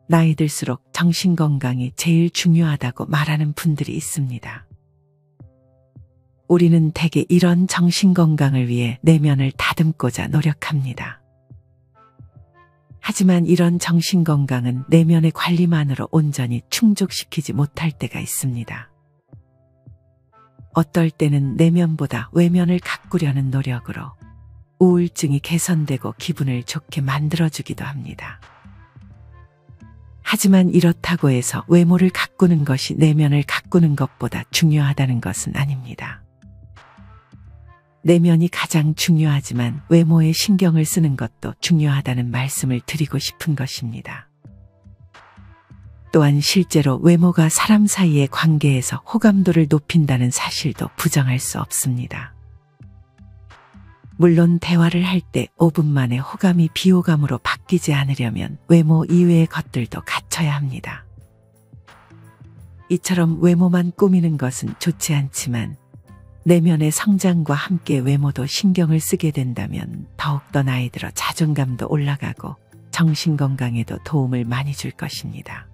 나이 들수록 정신건강이 제일 중요하다고 말하는 분들이 있습니다. 우리는 대개 이런 정신건강을 위해 내면을 다듬고자 노력합니다. 하지만 이런 정신건강은 내면의 관리만으로 온전히 충족시키지 못할 때가 있습니다. 어떨 때는 내면보다 외면을 가꾸려는 노력으로 우울증이 개선되고 기분을 좋게 만들어주기도 합니다. 하지만 이렇다고 해서 외모를 가꾸는 것이 내면을 가꾸는 것보다 중요하다는 것은 아닙니다. 내면이 가장 중요하지만 외모에 신경을 쓰는 것도 중요하다는 말씀을 드리고 싶은 것입니다. 또한 실제로 외모가 사람 사이의 관계에서 호감도를 높인다는 사실도 부정할 수 없습니다. 물론 대화를 할 때 5분 만에 호감이 비호감으로 바뀌지 않으려면 외모 이외의 것들도 갖춰야 합니다. 이처럼 외모만 꾸미는 것은 좋지 않지만 내면의 성장과 함께 외모도 신경을 쓰게 된다면 더욱더 나이 들어 자존감도 올라가고 정신건강에도 도움을 많이 줄 것입니다.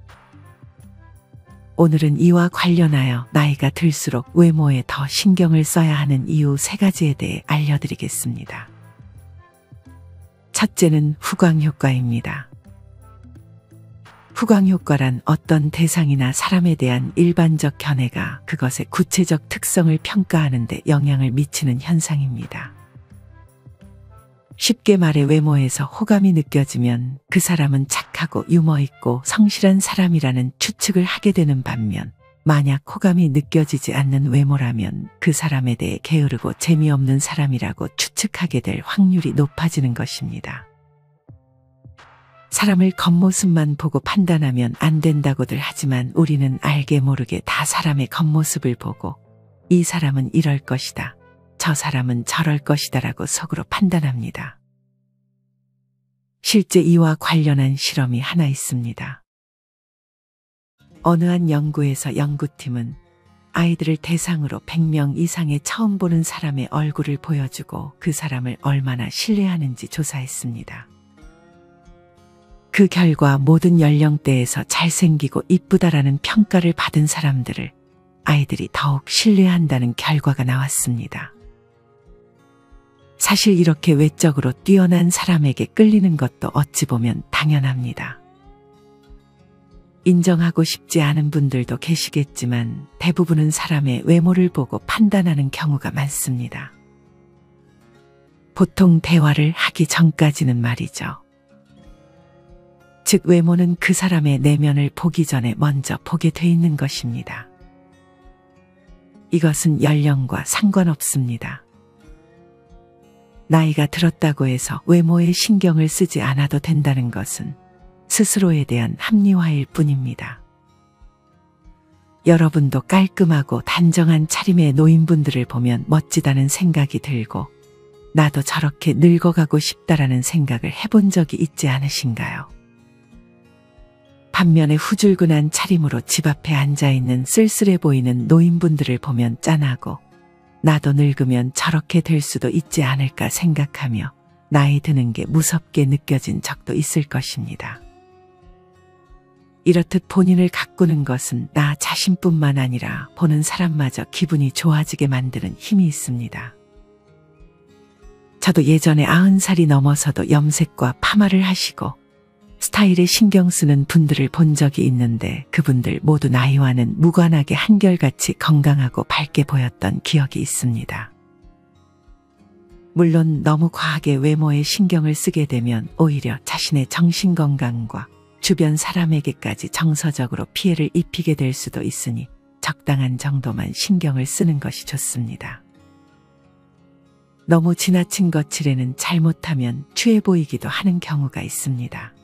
오늘은 이와 관련하여 나이가 들수록 외모에 더 신경을 써야 하는 이유 3가지에 대해 알려드리겠습니다. 첫째는 후광효과입니다. 후광효과란 어떤 대상이나 사람에 대한 일반적 견해가 그것의 구체적 특성을 평가하는 데 영향을 미치는 현상입니다. 쉽게 말해 외모에서 호감이 느껴지면 그 사람은 착하고 유머 있고 성실한 사람이라는 추측을 하게 되는 반면 만약 호감이 느껴지지 않는 외모라면 그 사람에 대해 게으르고 재미없는 사람이라고 추측하게 될 확률이 높아지는 것입니다. 사람을 겉모습만 보고 판단하면 안 된다고들 하지만 우리는 알게 모르게 다 사람의 겉모습을 보고 이 사람은 이럴 것이다, 저 사람은 저럴 것이다 라고 속으로 판단합니다. 실제 이와 관련한 실험이 하나 있습니다. 어느 한 연구에서 연구팀은 아이들을 대상으로 100명 이상의 처음 보는 사람의 얼굴을 보여주고 그 사람을 얼마나 신뢰하는지 조사했습니다. 그 결과 모든 연령대에서 잘생기고 이쁘다라는 평가를 받은 사람들을 아이들이 더욱 신뢰한다는 결과가 나왔습니다. 사실 이렇게 외적으로 뛰어난 사람에게 끌리는 것도 어찌 보면 당연합니다. 인정하고 싶지 않은 분들도 계시겠지만 대부분은 사람의 외모를 보고 판단하는 경우가 많습니다. 보통 대화를 하기 전까지는 말이죠. 즉 외모는 그 사람의 내면을 보기 전에 먼저 보게 돼 있는 것입니다. 이것은 연령과 상관없습니다. 나이가 들었다고 해서 외모에 신경을 쓰지 않아도 된다는 것은 스스로에 대한 합리화일 뿐입니다. 여러분도 깔끔하고 단정한 차림의 노인분들을 보면 멋지다는 생각이 들고 나도 저렇게 늙어가고 싶다라는 생각을 해본 적이 있지 않으신가요? 반면에 후줄근한 차림으로 집 앞에 앉아있는 쓸쓸해 보이는 노인분들을 보면 짠하고 나도 늙으면 저렇게 될 수도 있지 않을까 생각하며 나이 드는 게 무섭게 느껴진 적도 있을 것입니다. 이렇듯 본인을 가꾸는 것은 나 자신뿐만 아니라 보는 사람마저 기분이 좋아지게 만드는 힘이 있습니다. 저도 예전에 90살이 넘어서도 염색과 파마를 하시고 스타일에 신경 쓰는 분들을 본 적이 있는데 그분들 모두 나이와는 무관하게 한결같이 건강하고 밝게 보였던 기억이 있습니다. 물론 너무 과하게 외모에 신경을 쓰게 되면 오히려 자신의 정신건강과 주변 사람에게까지 정서적으로 피해를 입히게 될 수도 있으니 적당한 정도만 신경을 쓰는 것이 좋습니다. 너무 지나친 거칠에는 잘못하면 취해 보이기도 하는 경우가 있습니다.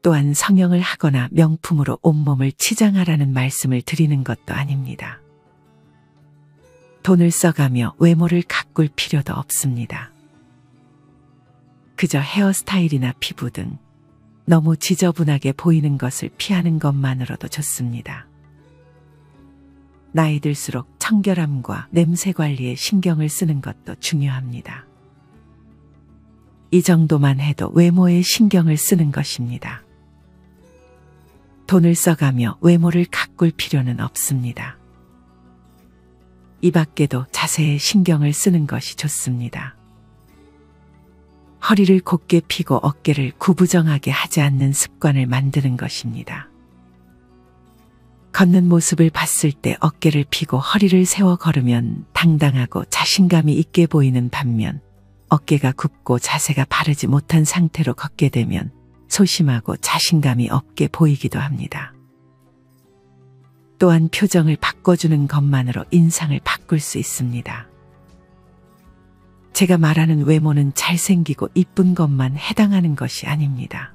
또한 성형을 하거나 명품으로 온몸을 치장하라는 말씀을 드리는 것도 아닙니다. 돈을 써가며 외모를 가꿀 필요도 없습니다. 그저 헤어스타일이나 피부 등 너무 지저분하게 보이는 것을 피하는 것만으로도 좋습니다. 나이 들수록 청결함과 냄새 관리에 신경을 쓰는 것도 중요합니다. 이 정도만 해도 외모에 신경을 쓰는 것입니다. 돈을 써가며 외모를 가꿀 필요는 없습니다. 이 밖에도 자세에 신경을 쓰는 것이 좋습니다. 허리를 곧게 펴고 어깨를 구부정하게 하지 않는 습관을 만드는 것입니다. 걷는 모습을 봤을 때 어깨를 펴고 허리를 세워 걸으면 당당하고 자신감이 있게 보이는 반면 어깨가 굽고 자세가 바르지 못한 상태로 걷게 되면 소심하고 자신감이 없게 보이기도 합니다. 또한 표정을 바꿔주는 것만으로 인상을 바꿀 수 있습니다. 제가 말하는 외모는 잘생기고 이쁜 것만 해당하는 것이 아닙니다.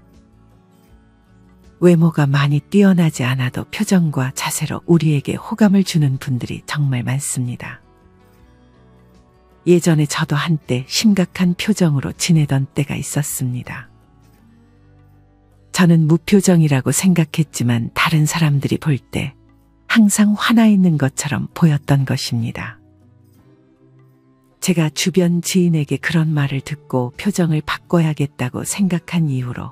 외모가 많이 뛰어나지 않아도 표정과 자세로 우리에게 호감을 주는 분들이 정말 많습니다. 예전에 저도 한때 심각한 표정으로 지내던 때가 있었습니다. 저는 무표정이라고 생각했지만 다른 사람들이 볼 때 항상 화나 있는 것처럼 보였던 것입니다. 제가 주변 지인에게 그런 말을 듣고 표정을 바꿔야겠다고 생각한 이후로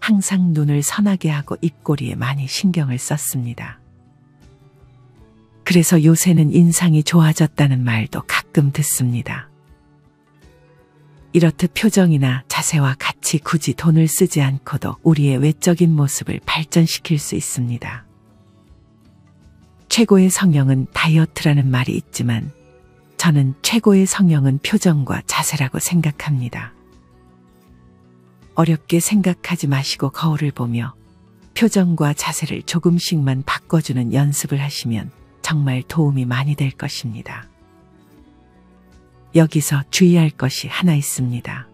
항상 눈을 선하게 하고 입꼬리에 많이 신경을 썼습니다. 그래서 요새는 인상이 좋아졌다는 말도 가끔 듣습니다. 이렇듯 표정이나 자세와 같이 굳이 돈을 쓰지 않고도 우리의 외적인 모습을 발전시킬 수 있습니다. 최고의 성형은 다이어트라는 말이 있지만 저는 최고의 성형은 표정과 자세라고 생각합니다. 어렵게 생각하지 마시고 거울을 보며 표정과 자세를 조금씩만 바꿔주는 연습을 하시면 정말 도움이 많이 될 것입니다. 여기서 주의할 것이 하나 있습니다.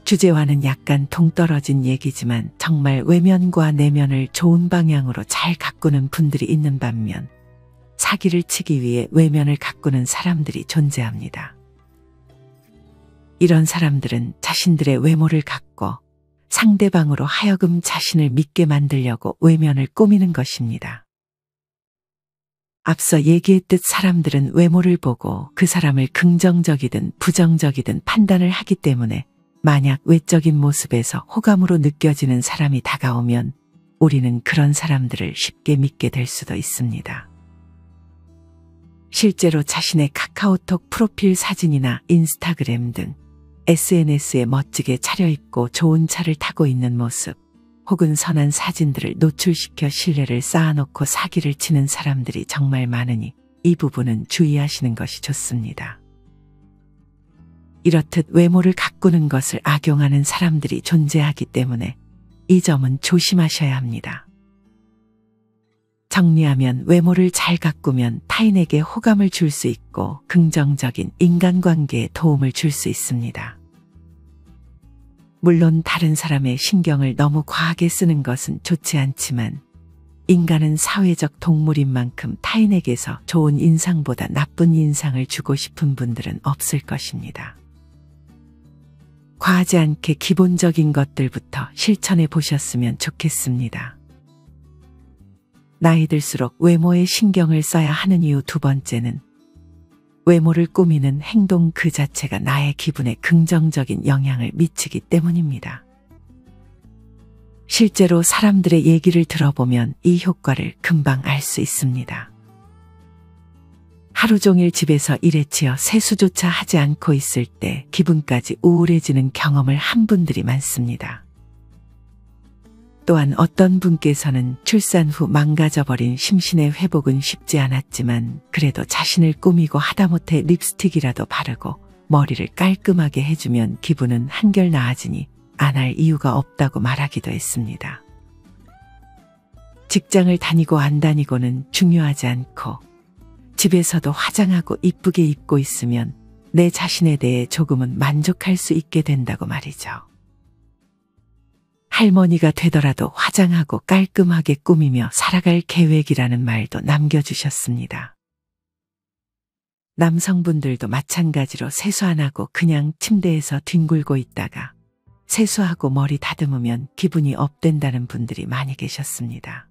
주제와는 약간 동떨어진 얘기지만 정말 외면과 내면을 좋은 방향으로 잘 가꾸는 분들이 있는 반면 사기를 치기 위해 외면을 가꾸는 사람들이 존재합니다. 이런 사람들은 자신들의 외모를 갖고 상대방으로 하여금 자신을 믿게 만들려고 외면을 꾸미는 것입니다. 앞서 얘기했듯 사람들은 외모를 보고 그 사람을 긍정적이든 부정적이든 판단을 하기 때문에 만약 외적인 모습에서 호감으로 느껴지는 사람이 다가오면 우리는 그런 사람들을 쉽게 믿게 될 수도 있습니다. 실제로 자신의 카카오톡 프로필 사진이나 인스타그램 등 SNS에 멋지게 차려입고 좋은 차를 타고 있는 모습 혹은 선한 사진들을 노출시켜 신뢰를 쌓아놓고 사기를 치는 사람들이 정말 많으니 이 부분은 주의하시는 것이 좋습니다. 이렇듯 외모를 가꾸는 것을 악용하는 사람들이 존재하기 때문에 이 점은 조심하셔야 합니다. 정리하면 외모를 잘 가꾸면 타인에게 호감을 줄 수 있고 긍정적인 인간관계에 도움을 줄 수 있습니다. 물론 다른 사람의 신경을 너무 과하게 쓰는 것은 좋지 않지만 인간은 사회적 동물인 만큼 타인에게서 좋은 인상보다 나쁜 인상을 주고 싶은 분들은 없을 것입니다. 과하지 않게 기본적인 것들부터 실천해 보셨으면 좋겠습니다. 나이 들수록 외모에 신경을 써야 하는 이유 두 번째는 외모를 꾸미는 행동 그 자체가 나의 기분에 긍정적인 영향을 미치기 때문입니다. 실제로 사람들의 얘기를 들어보면 이 효과를 금방 알 수 있습니다. 하루 종일 집에서 일에 치여 세수조차 하지 않고 있을 때 기분까지 우울해지는 경험을 한 분들이 많습니다. 또한 어떤 분께서는 출산 후 망가져버린 심신의 회복은 쉽지 않았지만 그래도 자신을 꾸미고 하다못해 립스틱이라도 바르고 머리를 깔끔하게 해주면 기분은 한결 나아지니 안 할 이유가 없다고 말하기도 했습니다. 직장을 다니고 안 다니고는 중요하지 않고 집에서도 화장하고 이쁘게 입고 있으면 내 자신에 대해 조금은 만족할 수 있게 된다고 말이죠. 할머니가 되더라도 화장하고 깔끔하게 꾸미며 살아갈 계획이라는 말도 남겨주셨습니다. 남성분들도 마찬가지로 세수 안 하고 그냥 침대에서 뒹굴고 있다가 세수하고 머리 다듬으면 기분이 업된다는 분들이 많이 계셨습니다.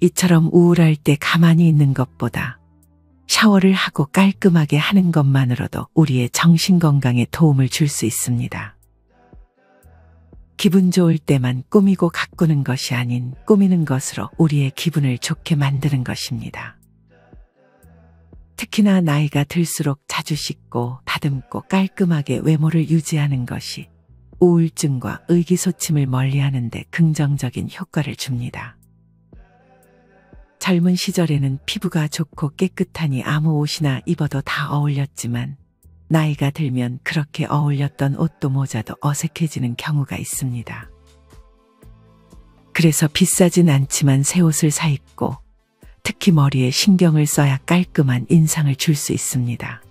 이처럼 우울할 때 가만히 있는 것보다 샤워를 하고 깔끔하게 하는 것만으로도 우리의 정신 건강에 도움을 줄 수 있습니다. 기분 좋을 때만 꾸미고 가꾸는 것이 아닌 꾸미는 것으로 우리의 기분을 좋게 만드는 것입니다. 특히나 나이가 들수록 자주 씻고 다듬고 깔끔하게 외모를 유지하는 것이 우울증과 의기소침을 멀리하는 데 긍정적인 효과를 줍니다. 젊은 시절에는 피부가 좋고 깨끗하니 아무 옷이나 입어도 다 어울렸지만 나이가 들면 그렇게 어울렸던 옷도 모자도 어색해지는 경우가 있습니다. 그래서 비싸진 않지만 새 옷을 사 입고 특히 머리에 신경을 써야 깔끔한 인상을 줄 수 있습니다.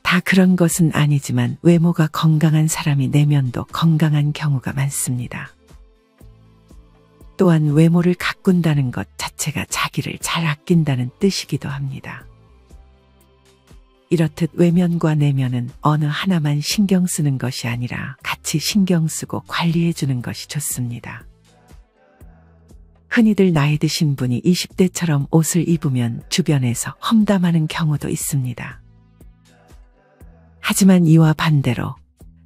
다 그런 것은 아니지만 외모가 건강한 사람이 내면도 건강한 경우가 많습니다. 또한 외모를 가꾼다는 것 자체가 자기를 잘 아낀다는 뜻이기도 합니다. 이렇듯 외면과 내면은 어느 하나만 신경 쓰는 것이 아니라 같이 신경 쓰고 관리해 주는 것이 좋습니다. 흔히들 나이 드신 분이 20대처럼 옷을 입으면 주변에서 험담하는 경우도 있습니다. 하지만 이와 반대로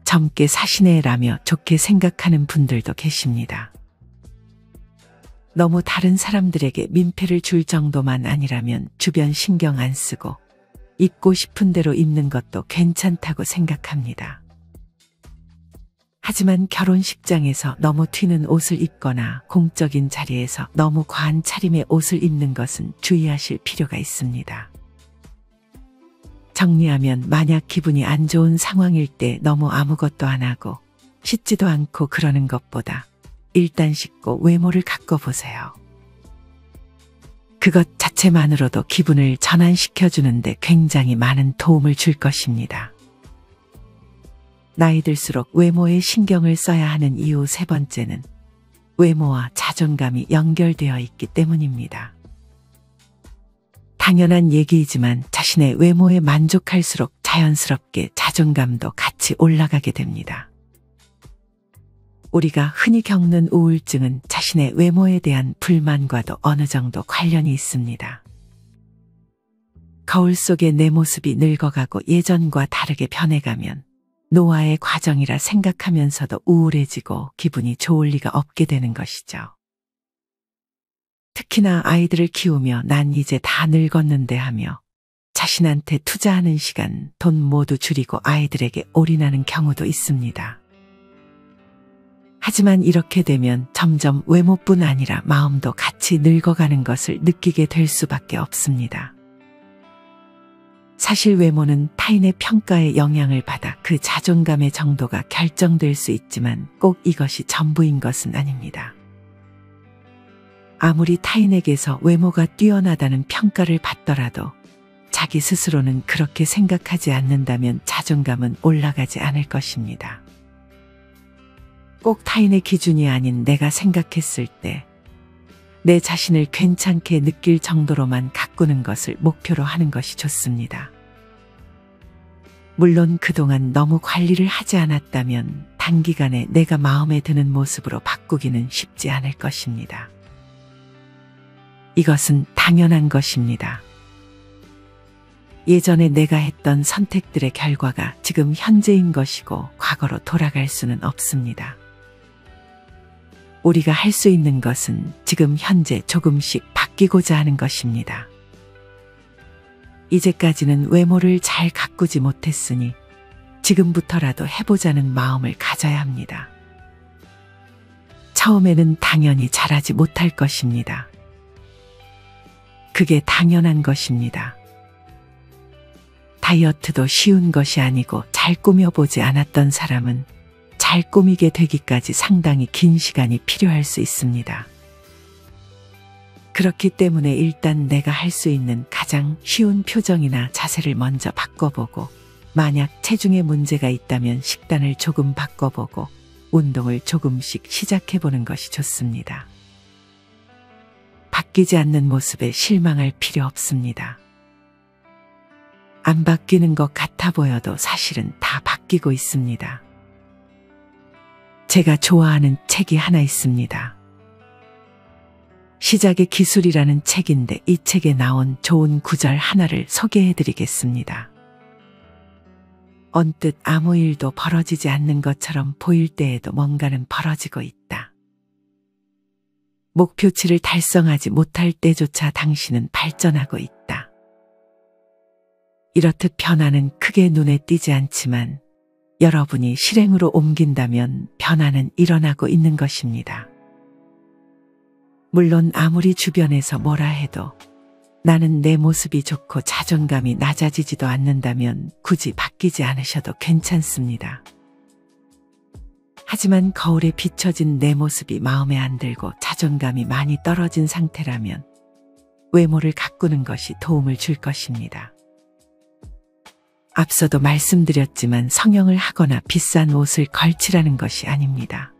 젊게 사시네라며 좋게 생각하는 분들도 계십니다. 너무 다른 사람들에게 민폐를 줄 정도만 아니라면 주변 신경 안 쓰고 입고 싶은 대로 입는 것도 괜찮다고 생각합니다. 하지만 결혼식장에서 너무 튀는 옷을 입거나 공적인 자리에서 너무 과한 차림의 옷을 입는 것은 주의하실 필요가 있습니다. 정리하면 만약 기분이 안 좋은 상황일 때 너무 아무것도 안 하고 씻지도 않고 그러는 것보다 일단 씻고 외모를 가꿔보세요. 그것 자체만으로도 기분을 전환시켜주는데 굉장히 많은 도움을 줄 것입니다. 나이 들수록 외모에 신경을 써야 하는 이유 세 번째는 외모와 자존감이 연결되어 있기 때문입니다. 당연한 얘기이지만 자신의 외모에 만족할수록 자연스럽게 자존감도 같이 올라가게 됩니다. 우리가 흔히 겪는 우울증은 자신의 외모에 대한 불만과도 어느 정도 관련이 있습니다. 거울 속의 내 모습이 늙어가고 예전과 다르게 변해가면 노화의 과정이라 생각하면서도 우울해지고 기분이 좋을 리가 없게 되는 것이죠. 특히나 아이들을 키우며 난 이제 다 늙었는데 하며 자신한테 투자하는 시간, 돈 모두 줄이고 아이들에게 올인하는 경우도 있습니다. 하지만 이렇게 되면 점점 외모뿐 아니라 마음도 같이 늙어가는 것을 느끼게 될 수밖에 없습니다. 사실 외모는 타인의 평가에 영향을 받아 그 자존감의 정도가 결정될 수 있지만 꼭 이것이 전부인 것은 아닙니다. 아무리 타인에게서 외모가 뛰어나다는 평가를 받더라도 자기 스스로는 그렇게 생각하지 않는다면 자존감은 올라가지 않을 것입니다. 꼭 타인의 기준이 아닌 내가 생각했을 때 내 자신을 괜찮게 느낄 정도로만 가꾸는 것을 목표로 하는 것이 좋습니다. 물론 그동안 너무 관리를 하지 않았다면 단기간에 내가 마음에 드는 모습으로 바꾸기는 쉽지 않을 것입니다. 이것은 당연한 것입니다. 예전에 내가 했던 선택들의 결과가 지금 현재인 것이고 과거로 돌아갈 수는 없습니다. 우리가 할 수 있는 것은 지금 현재 조금씩 바뀌고자 하는 것입니다. 이제까지는 외모를 잘 가꾸지 못했으니 지금부터라도 해보자는 마음을 가져야 합니다. 처음에는 당연히 잘하지 못할 것입니다. 그게 당연한 것입니다. 다이어트도 쉬운 것이 아니고 잘 꾸며보지 않았던 사람은 잘 꾸미게 되기까지 상당히 긴 시간이 필요할 수 있습니다. 그렇기 때문에 일단 내가 할 수 있는 가장 쉬운 표정이나 자세를 먼저 바꿔보고 만약 체중에 문제가 있다면 식단을 조금 바꿔보고 운동을 조금씩 시작해보는 것이 좋습니다. 바뀌지 않는 모습에 실망할 필요 없습니다. 안 바뀌는 것 같아 보여도 사실은 다 바뀌고 있습니다. 제가 좋아하는 책이 하나 있습니다. 시작의 기술이라는 책인데 이 책에 나온 좋은 구절 하나를 소개해 드리겠습니다. 언뜻 아무 일도 벌어지지 않는 것처럼 보일 때에도 뭔가는 벌어지고 있다. 목표치를 달성하지 못할 때조차 당신은 발전하고 있다. 이렇듯 변화는 크게 눈에 띄지 않지만 여러분이 실행으로 옮긴다면 변화는 일어나고 있는 것입니다. 물론 아무리 주변에서 뭐라 해도 나는 내 모습이 좋고 자존감이 낮아지지도 않는다면 굳이 바뀌지 않으셔도 괜찮습니다. 하지만 거울에 비춰진 내 모습이 마음에 안 들고 자존감이 많이 떨어진 상태라면 외모를 가꾸는 것이 도움을 줄 것입니다. 앞서도 말씀드렸지만 성형을 하거나 비싼 옷을 걸치라는 것이 아닙니다.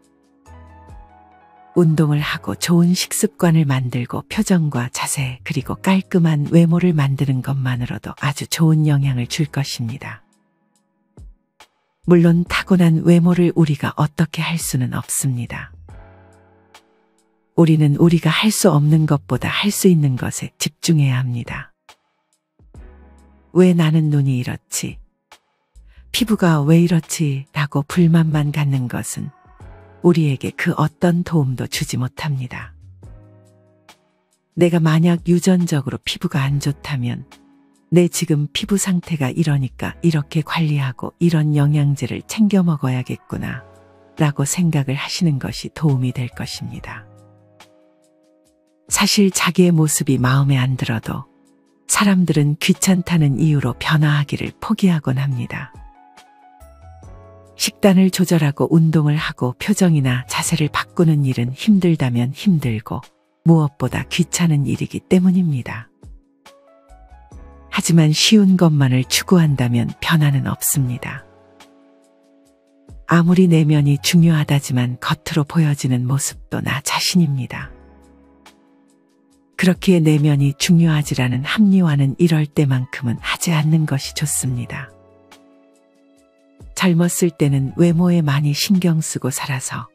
운동을 하고 좋은 식습관을 만들고 표정과 자세 그리고 깔끔한 외모를 만드는 것만으로도 아주 좋은 영향을 줄 것입니다. 물론 타고난 외모를 우리가 어떻게 할 수는 없습니다. 우리는 우리가 할 수 없는 것보다 할 수 있는 것에 집중해야 합니다. 왜 나는 눈이 이렇지? 피부가 왜 이렇지? 라고 불만만 갖는 것은 우리에게 그 어떤 도움도 주지 못합니다. 내가 만약 유전적으로 피부가 안 좋다면 내 지금 피부 상태가 이러니까 이렇게 관리하고 이런 영양제를 챙겨 먹어야겠구나 라고 생각을 하시는 것이 도움이 될 것입니다. 사실 자기의 모습이 마음에 안 들어도 사람들은 귀찮다는 이유로 변화하기를 포기하곤 합니다. 식단을 조절하고 운동을 하고 표정이나 자세를 바꾸는 일은 힘들다면 힘들고 무엇보다 귀찮은 일이기 때문입니다. 하지만 쉬운 것만을 추구한다면 변화는 없습니다. 아무리 내면이 중요하다지만 겉으로 보여지는 모습도 나 자신입니다. 그렇기에 내면이 중요하지라는 합리화는 이럴 때만큼은 하지 않는 것이 좋습니다. 젊었을 때는 외모에 많이 신경 쓰고 살아서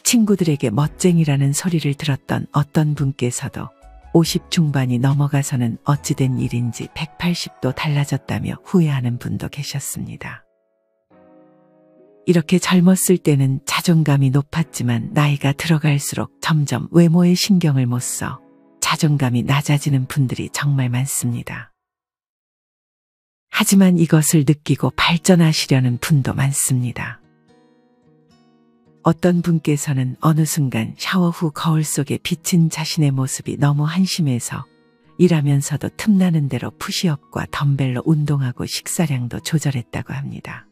친구들에게 멋쟁이라는 소리를 들었던 어떤 분께서도 50 중반이 넘어가서는 어찌된 일인지 180도 달라졌다며 후회하는 분도 계셨습니다. 이렇게 젊었을 때는 자존감이 높았지만 나이가 들어갈수록 점점 외모에 신경을 못 써 자존감이 낮아지는 분들이 정말 많습니다. 하지만 이것을 느끼고 발전하시려는 분도 많습니다. 어떤 분께서는 어느 순간 샤워 후 거울 속에 비친 자신의 모습이 너무 한심해서 일하면서도 틈나는 대로 푸시업과 덤벨로 운동하고 식사량도 조절했다고 합니다.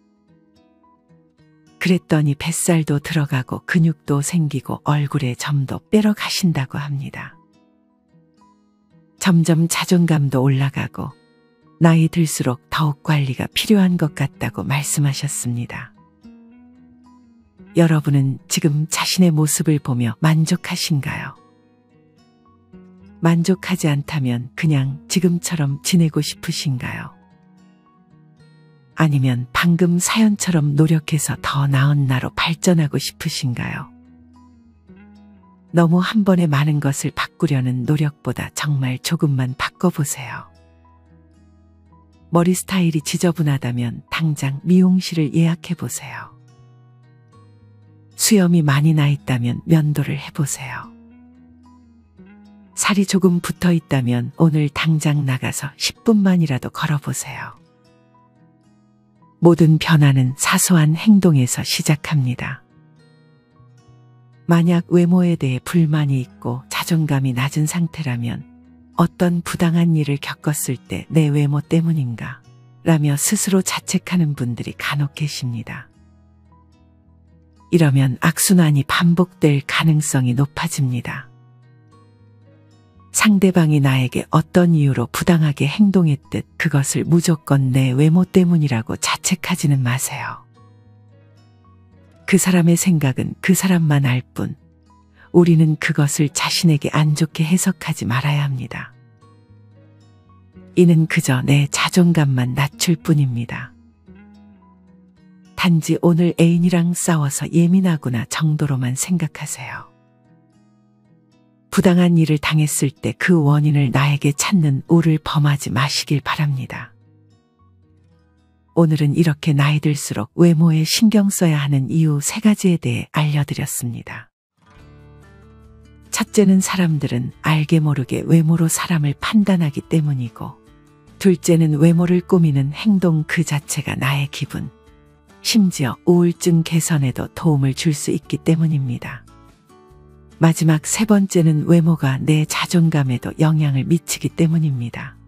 그랬더니 뱃살도 들어가고 근육도 생기고 얼굴에 점도 빼러 가신다고 합니다. 점점 자존감도 올라가고 나이 들수록 더욱 관리가 필요한 것 같다고 말씀하셨습니다. 여러분은 지금 자신의 모습을 보며 만족하신가요? 만족하지 않다면 그냥 지금처럼 지내고 싶으신가요? 아니면 방금 사연처럼 노력해서 더 나은 나로 발전하고 싶으신가요? 너무 한 번에 많은 것을 바꾸려는 노력보다 정말 조금만 바꿔보세요. 머리 스타일이 지저분하다면 당장 미용실을 예약해보세요. 수염이 많이 나 있다면 면도를 해보세요. 살이 조금 붙어 있다면 오늘 당장 나가서 10분만이라도 걸어보세요. 모든 변화는 사소한 행동에서 시작합니다. 만약 외모에 대해 불만이 있고 자존감이 낮은 상태라면 어떤 부당한 일을 겪었을 때 내 외모 때문인가 라며 스스로 자책하는 분들이 간혹 계십니다. 이러면 악순환이 반복될 가능성이 높아집니다. 상대방이 나에게 어떤 이유로 부당하게 행동했듯 그것을 무조건 내 외모 때문이라고 자책하지는 마세요. 그 사람의 생각은 그 사람만 알 뿐, 우리는 그것을 자신에게 안 좋게 해석하지 말아야 합니다. 이는 그저 내 자존감만 낮출 뿐입니다. 단지 오늘 애인이랑 싸워서 예민하구나 정도로만 생각하세요. 부당한 일을 당했을 때 그 원인을 나에게 찾는 오를 범하지 마시길 바랍니다. 오늘은 이렇게 나이 들수록 외모에 신경 써야 하는 이유 3가지에 대해 알려드렸습니다. 첫째는 사람들은 알게 모르게 외모로 사람을 판단하기 때문이고, 둘째는 외모를 꾸미는 행동 그 자체가 나의 기분, 심지어 우울증 개선에도 도움을 줄 수 있기 때문입니다. 마지막 3번째는 외모가 내 자존감에도 영향을 미치기 때문입니다.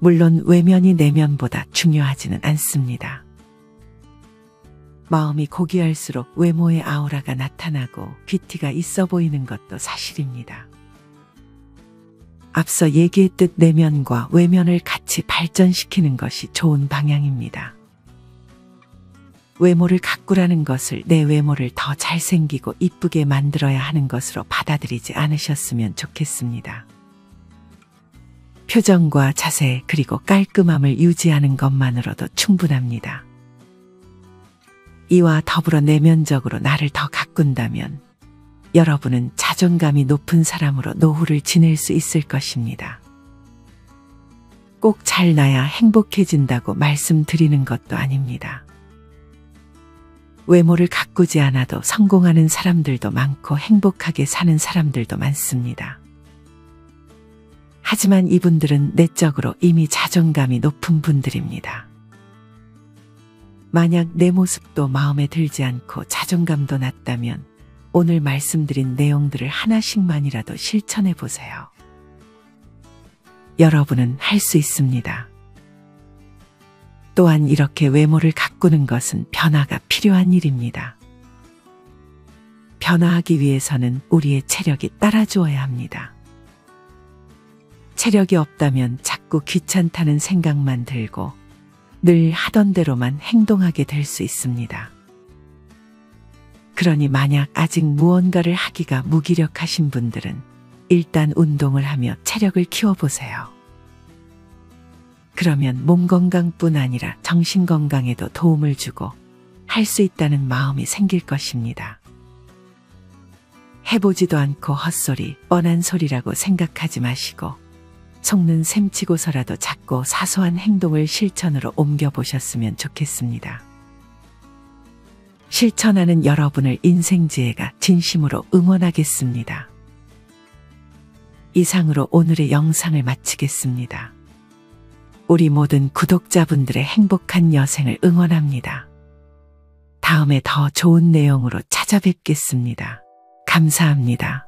물론 외면이 내면보다 중요하지는 않습니다. 마음이 고귀할수록 외모의 아우라가 나타나고 뷰티가 있어 보이는 것도 사실입니다. 앞서 얘기했듯 내면과 외면을 같이 발전시키는 것이 좋은 방향입니다. 외모를 가꾸라는 것을 내 외모를 더 잘생기고 이쁘게 만들어야 하는 것으로 받아들이지 않으셨으면 좋겠습니다. 표정과 자세 그리고 깔끔함을 유지하는 것만으로도 충분합니다. 이와 더불어 내면적으로 나를 더 가꾼다면 여러분은 자존감이 높은 사람으로 노후를 지낼 수 있을 것입니다. 꼭 잘나야 행복해진다고 말씀드리는 것도 아닙니다. 외모를 가꾸지 않아도 성공하는 사람들도 많고 행복하게 사는 사람들도 많습니다. 하지만 이분들은 내적으로 이미 자존감이 높은 분들입니다. 만약 내 모습도 마음에 들지 않고 자존감도 낮다면 오늘 말씀드린 내용들을 하나씩만이라도 실천해 보세요. 여러분은 할 수 있습니다. 또한 이렇게 외모를 가꾸는 것은 변화가 필요한 일입니다. 변화하기 위해서는 우리의 체력이 따라주어야 합니다. 체력이 없다면 자꾸 귀찮다는 생각만 들고 늘 하던 대로만 행동하게 될 수 있습니다. 그러니 만약 아직 무언가를 하기가 무기력하신 분들은 일단 운동을 하며 체력을 키워보세요. 그러면 몸 건강뿐 아니라 정신 건강에도 도움을 주고 할 수 있다는 마음이 생길 것입니다. 해보지도 않고 헛소리, 뻔한 소리라고 생각하지 마시고 속는 셈치고서라도 작고 사소한 행동을 실천으로 옮겨보셨으면 좋겠습니다. 실천하는 여러분을 인생지혜가 진심으로 응원하겠습니다. 이상으로 오늘의 영상을 마치겠습니다. 우리 모든 구독자분들의 행복한 여생을 응원합니다. 다음에 더 좋은 내용으로 찾아뵙겠습니다. 감사합니다.